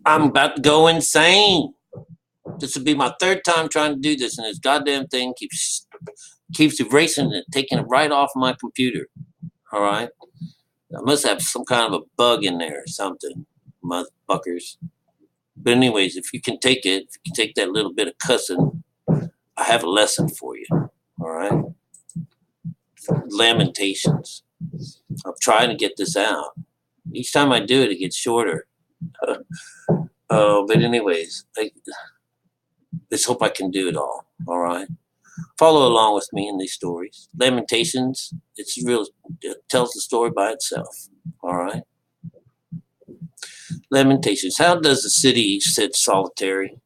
I'm about to go insane. This will be my third time trying to do this, and this goddamn thing keeps erasing it, taking it right off my computer. All right, I must have some kind of a bug in there or something, motherfuckers. But anyways, if you can take it, if you can take that little bit of cussing, I have a lesson for you. All right, Lamentations. I'm trying to get this out. Each time I do it, it gets shorter. But anyways, let's hope I can do it all. All right. Follow along with me in these stories. Lamentations, it tells the story by itself. All right. Lamentations. How does the city sit solitary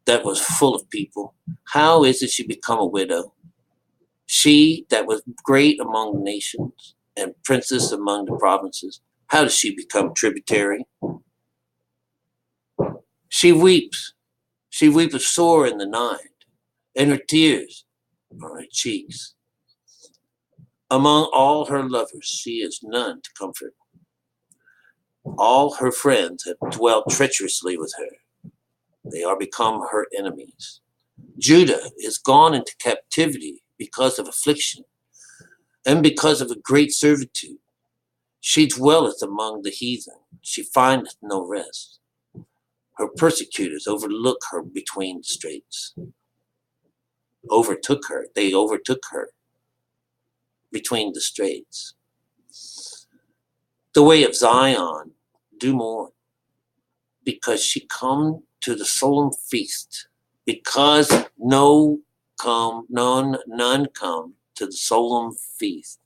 that was full of people? How is it she become a widow? She that was great among the nations and princess among the provinces. How does she become tributary? She weeps. She weeps sore in the night, and her tears are her cheeks. Among all her lovers, she is none to comfort. All her friends have dwelt treacherously with her. They are become her enemies. Judah is gone into captivity because of affliction and because of a great servitude. She dwelleth among the heathen. She findeth no rest. Her persecutors overlook her between the straits. They overtook her between the straits. The way of Zion do mourn, because she come to the solemn feast, because none come to the solemn feast.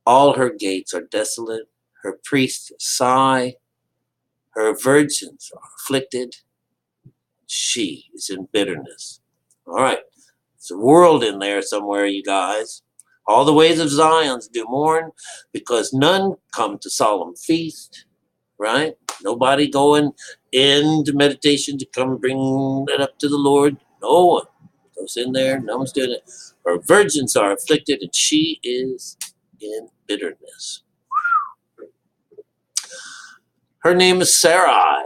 All her gates are desolate, her priests sigh, her virgins are afflicted, she is in bitterness. All right, it's a world in there somewhere, you guys. All the ways of Zion do mourn, because none come to solemn feast, right? Nobody going into meditation to come bring it up to the Lord. No one goes in there. No one's doing it. Her virgins are afflicted, and she is in bitterness. Her name is Sarai.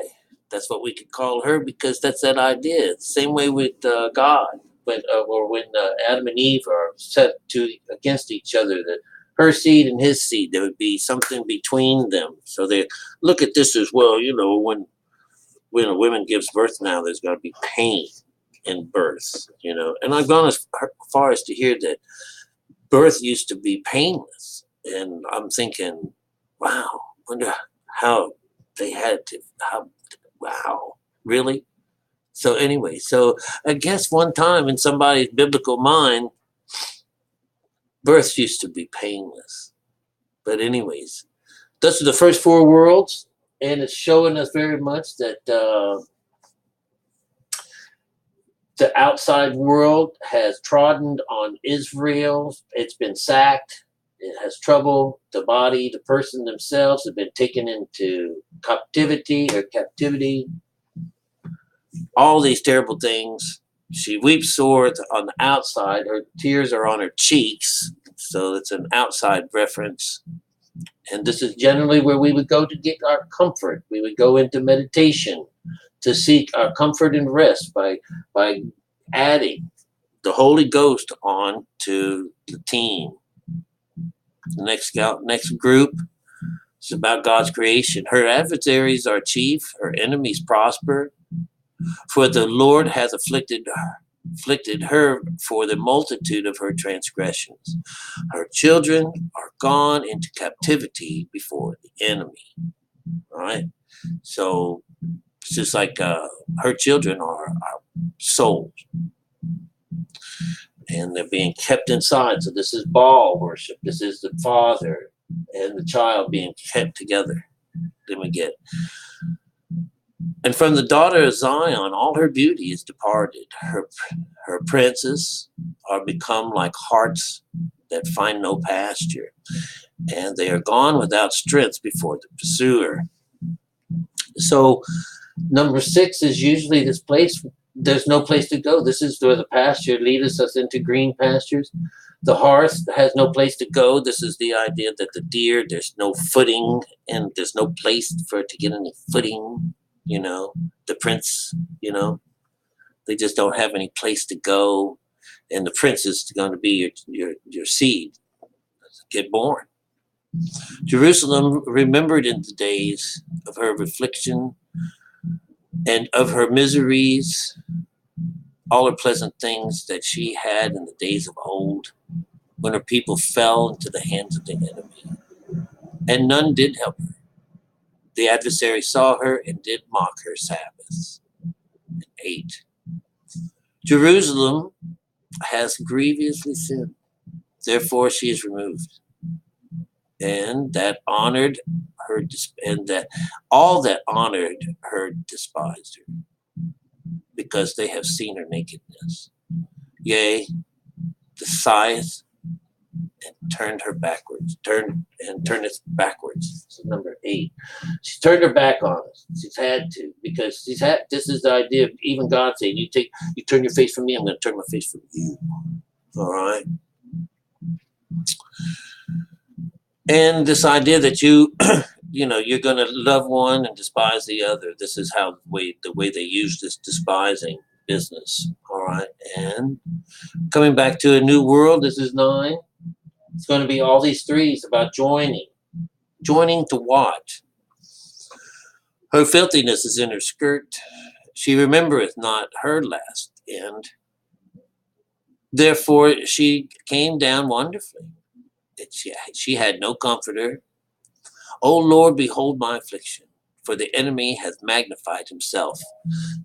That's what we could call her, because that's that idea. Same way with God, when Adam and Eve are set against each other, that her seed and his seed, there would be something between them. So they look at this as well. When a woman gives birth now, there's going to be pain in birth. And I've gone as far as to hear that birth used to be painless, and I'm thinking, wow, wonder how they had to. Wow, really? So anyway, I guess one time in somebody's biblical mind, birth used to be painless. But anyways, those are the first four worlds, and it's showing us very much that the outside world has trodden on Israel. It's been sacked. It has trouble. The body, the person themselves have been taken into captivity. All these terrible things. She weeps sore on the outside. Her tears are on her cheeks. So it's an outside reference. And this is generally where we would go to get our comfort. We would go into meditation to seek our comfort and rest by adding the Holy Ghost on to the team. The next group is about God's creation. Her adversaries are chief, her enemies prosper. For the Lord hath afflicted her for the multitude of her transgressions. Her children are gone into captivity before the enemy. All right. So it's just like her children are souls, and they're being kept inside. So this is Baal worship. This is the father and the child being kept together. Then we get, and from the daughter of Zion, all her beauty is departed. Her princes are become like harts that find no pasture, and they are gone without strength before the pursuer. So number 6 is usually this place. There's no place to go. This is where the pasture leads us into green pastures. The horse has no place to go. This is the idea that the deer, there's no footing and there's no place for it to get any footing. The prince, they just don't have any place to go. And the prince is going to be your seed. Get born. Jerusalem remembered in the days of her affliction and of her miseries, all her pleasant things that she had in the days of old, when her people fell into the hands of the enemy, and none did help her. The adversary saw her and did mock her Sabbaths. 8. Jerusalem has grievously sinned, therefore she is removed, and that honored her, and that all that honored her despised her, because they have seen her nakedness. Yea, the scythe and turned her backwards, turned it backwards. So number 8. She turned her back on us. She's had to, because this is the idea of even God saying, you turn your face from me, I'm going to turn my face from you. All right. And this idea that you're going to love one and despise the other. This is how the way they use this despising business. All right. And coming back to a new world, this is 9. It's going to be all these 3s about joining. Joining to what? Her filthiness is in her skirt. She remembereth not her last end. Therefore she came down wonderfully. She had no comforter. O Lord, behold my affliction, for the enemy hath magnified himself.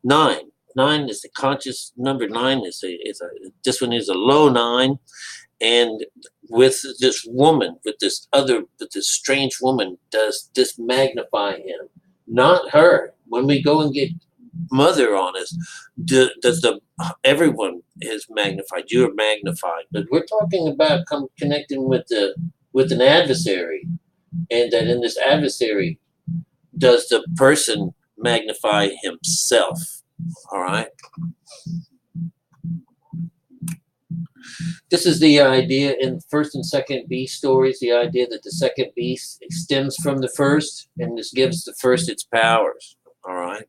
9 is the conscious number. 9 is this one is a low 9. And with this woman, with this strange woman, does this magnify him? Not her. When we go and get mother on us, everyone is magnified. You are magnified. But we're talking about connecting with an adversary, and that in this adversary, does the person magnify himself? All right. This is the idea in first and second beast stories, the idea that the second beast extends from the first, and this gives the first its powers. All right.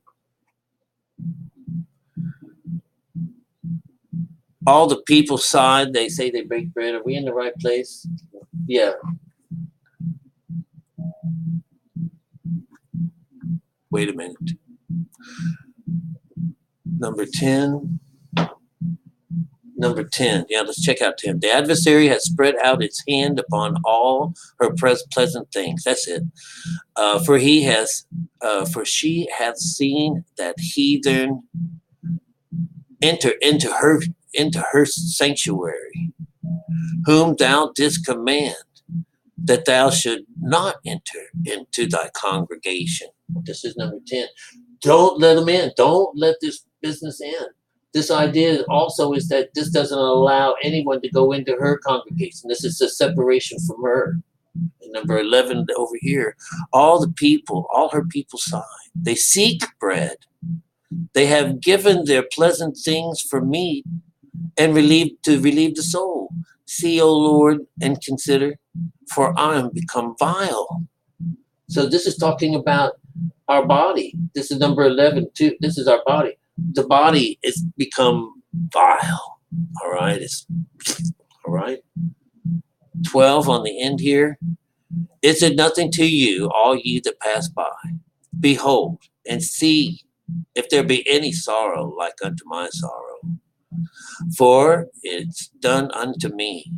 All the people sighed. They say they break bread. Are we in the right place? Yeah. Wait a minute. Number 10. Yeah, let's check out 10. The adversary has spread out its hand upon all her pleasant things. That's it. For she hath seen that heathen enter into her sanctuary, whom thou didst command that thou should not enter into thy congregation. This is number 10. Don't let them in. Don't let this business in. This idea also is that this doesn't allow anyone to go into her congregation. This is a separation from her. And number 11 over here, all her people sigh. They seek bread. They have given their pleasant things for meat and relieve the soul. See, O Lord, and consider, for I am become vile. So this is talking about our body. This is number 11 too. This is our body. The body is become vile. All right. All right. 12 on the end here. Is it nothing to you, all ye that pass by? Behold, and see if there be any sorrow like unto my sorrow. For it's done unto me,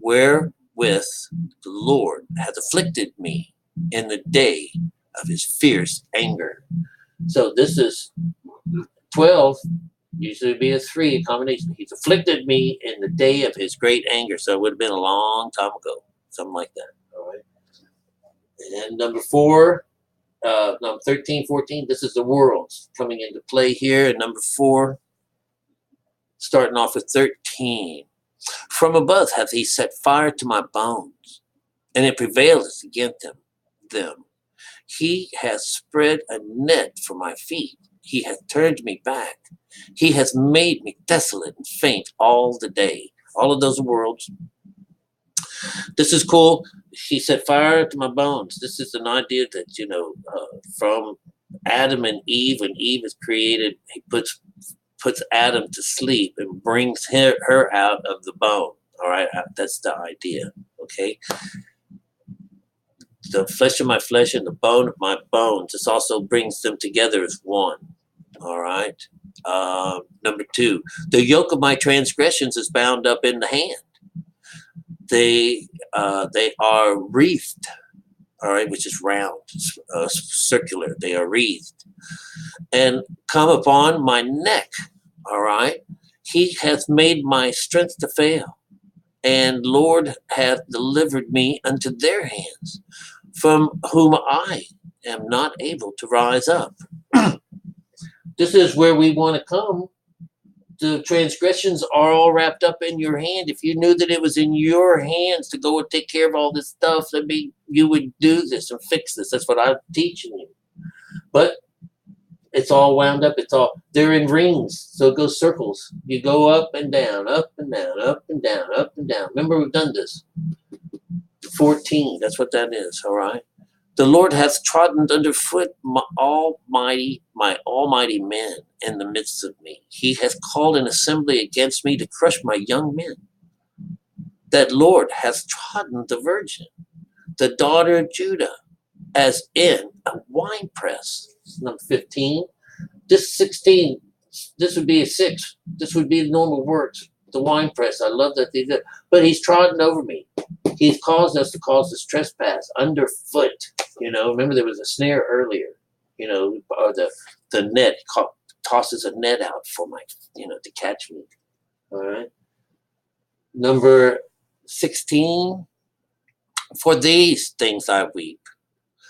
wherewith the Lord hath afflicted me in the day of his fierce anger. So this is 12, usually be a 3, a combination. He's afflicted me in the day of his great anger. So it would have been a long time ago, something like that. All right. And number 4, number 13, 14, this is the worlds coming into play here. And number 4, starting off with 13. From above hath he set fire to my bones, and it prevaileth against them. He hath spread a net for my feet. He hath turned me back. He hath made me desolate and faint all the day. All of those worlds This is cool. He set fire to my bones. This is an idea that, from Adam and Eve, when Eve is created, he puts Adam to sleep and brings her out of the bone. All right, that's the idea. Okay, the flesh of my flesh and the bone of my bones. This also brings them together as one. All right. Number 2, the yoke of my transgressions is bound up in the hand. They are wreathed. All right, which is round, circular. They are wreathed and come upon my neck. All right. He hath made my strength to fail, and Lord hath delivered me unto their hands, from whom I am not able to rise up. This is where we want to come. The transgressions are all wrapped up in your hand. If you knew that it was in your hands to go and take care of all this stuff, you would do this and fix this. That's what I'm teaching you. But it's all wound up. They're in rings, so it goes circles. You go up and down, up and down, up and down, up and down. Remember, we've done this. 14, that's what that is, all right? The Lord hath trodden underfoot my almighty men in the midst of me. He hath called an assembly against me to crush my young men. That Lord hath trodden the virgin, the daughter of Judah, as in a winepress. Number 15. This 16, this would be a 6. This would be the normal words. The winepress. I love that they did. But he's trodden over me. He's caused us to cause this trespass underfoot. Remember there was a snare earlier. Or the net tosses a net out for my, to catch me. All right. Number 16. For these things I weep.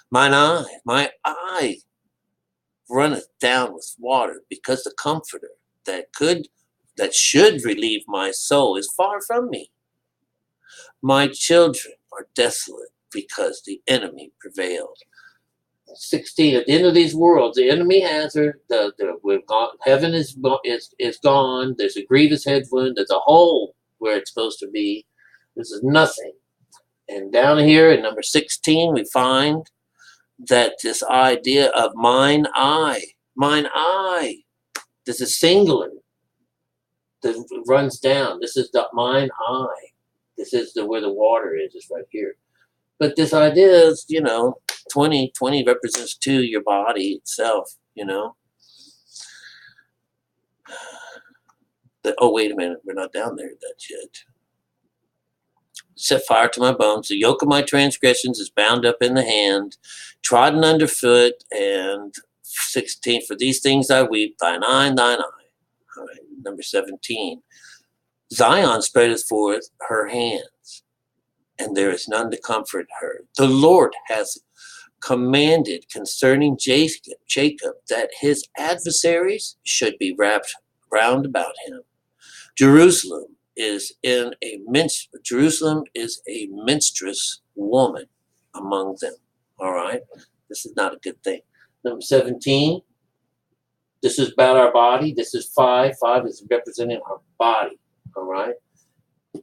My eye runneth down with water, because the Comforter that should relieve my soul is far from me. My children are desolate, because the enemy prevailed. 16. At the end of these worlds, the enemy has her. We've gone. Heaven is gone. There's a grievous headwind. There's a hole where it's supposed to be. This is nothing. And down here in number 16, we find that this idea of mine eye, this is singular. That runs down. This is the mine eye. This is where the water is. It's right here. But this idea is, 20 represents 2, your body itself, Oh, wait a minute. We're not down there that yet. Set fire to my bones. The yoke of my transgressions is bound up in the hand, trodden underfoot. And 16, for these things I weep, thine eye, thine eye. All right, number 17. Zion spreadeth forth her hands, and there is none to comfort her. The Lord hath commanded concerning Jacob that his adversaries should be wrapped round about him. Jerusalem is a minstrous woman among them. All right, this is not a good thing. Number 17. This is about our body. This is 5. 5 is representing our body. All right.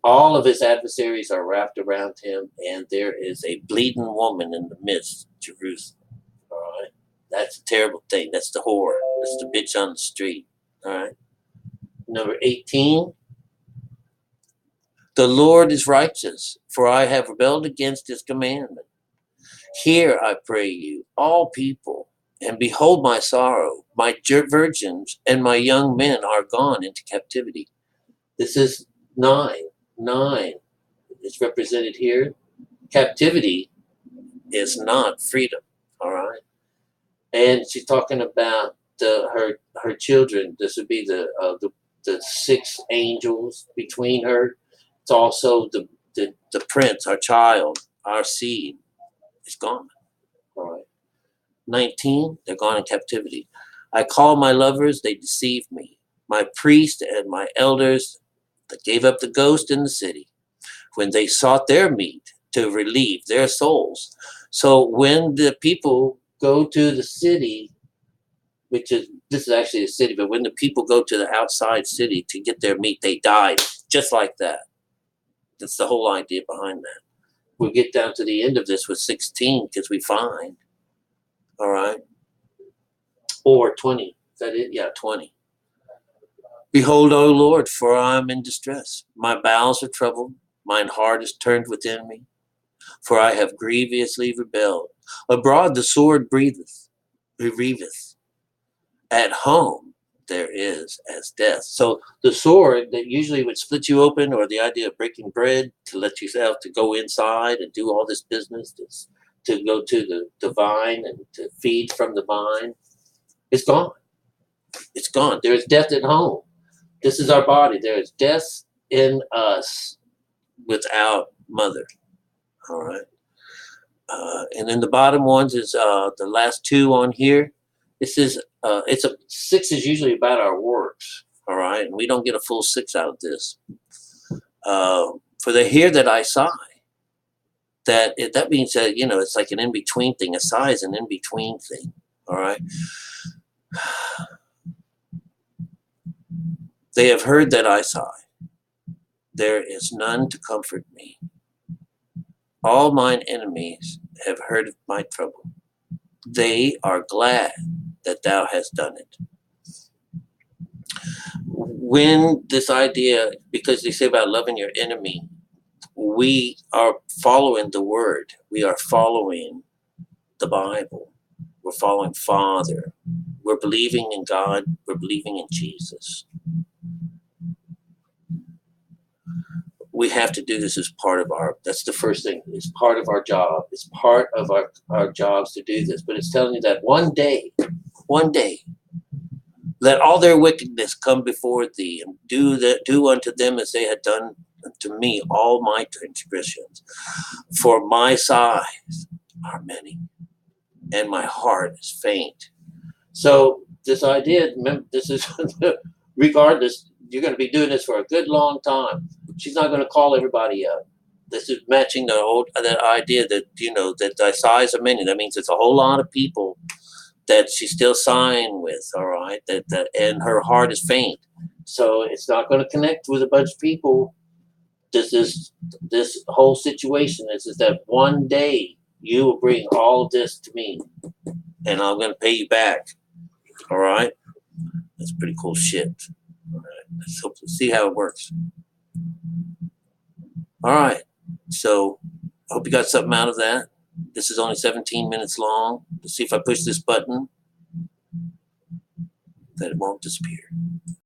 All of his adversaries are wrapped around him, and there is a bleeding woman in the midst of Jerusalem. All right. That's a terrible thing. That's the whore. That's the bitch on the street. All right. Number 18. The Lord is righteous, for I have rebelled against his commandment. Hear, I pray you, all people, and behold my sorrow. My virgins and my young men are gone into captivity. This is 9. 9 is represented here. Captivity is not freedom. All right. And she's talking about her children. This would be the 6 angels between her. It's also the prince, our child, our seed is gone. All right. 19, they're gone in captivity. I call my lovers, they deceive me. My priests and my elders that gave up the ghost in the city when they sought their meat to relieve their souls. So when the people go to the city, this is actually a city, but when the people go to the outside city to get their meat, they died just like that. That's the whole idea behind that. We'll get down to the end of this with 16 because we find, all right, or 20. Is that it? Yeah, 20. Behold, O Lord, for I am in distress. My bowels are troubled. Mine heart is turned within me, for I have grievously rebelled. Abroad the sword breatheth, grieveth. At home there is as death. So the sword that usually would split you open, or the idea of breaking bread to let yourself to go inside and do all this business, to go to the vine and to feed from the vine, it's gone. It's gone. There is death at home. This is our body. There is death in us without mother. All right. And then the bottom ones is the last two on here. This is it's a 6 is usually about our works. All right, and we don't get a full 6 out of this. For the here that I sigh, that means that it's like an in between thing. A sigh is an in between thing. All right. They have heard that I sigh. There is none to comfort me. All mine enemies have heard of my trouble. They are glad that thou hast done it. When this idea, because they say about loving your enemy, we are following the word. We are following the Bible. We're following Father. We're believing in God. We're believing in Jesus. We have to do this as part of that's the first thing. It's part of our job. It's part of our jobs to do this. But it's telling you that one day, let all their wickedness come before thee, and do unto them as they had done unto me all my transgressions. For my sighs are many, and my heart is faint. So this idea, this is regardless, you're going to be doing this for a good long time. She's not going to call everybody up. This is matching that idea that that thy sighs are many. That means it's a whole lot of people that she's still sighing with. All right, and her heart is faint. So it's not going to connect with a bunch of people. This whole situation is that one day you will bring all of this to me, and I'm going to pay you back. All right, that's pretty cool shit. All right, let's see how it works. All right, so I hope you got something out of that. This is only 17 minutes long. Let's see if I push this button that it won't disappear.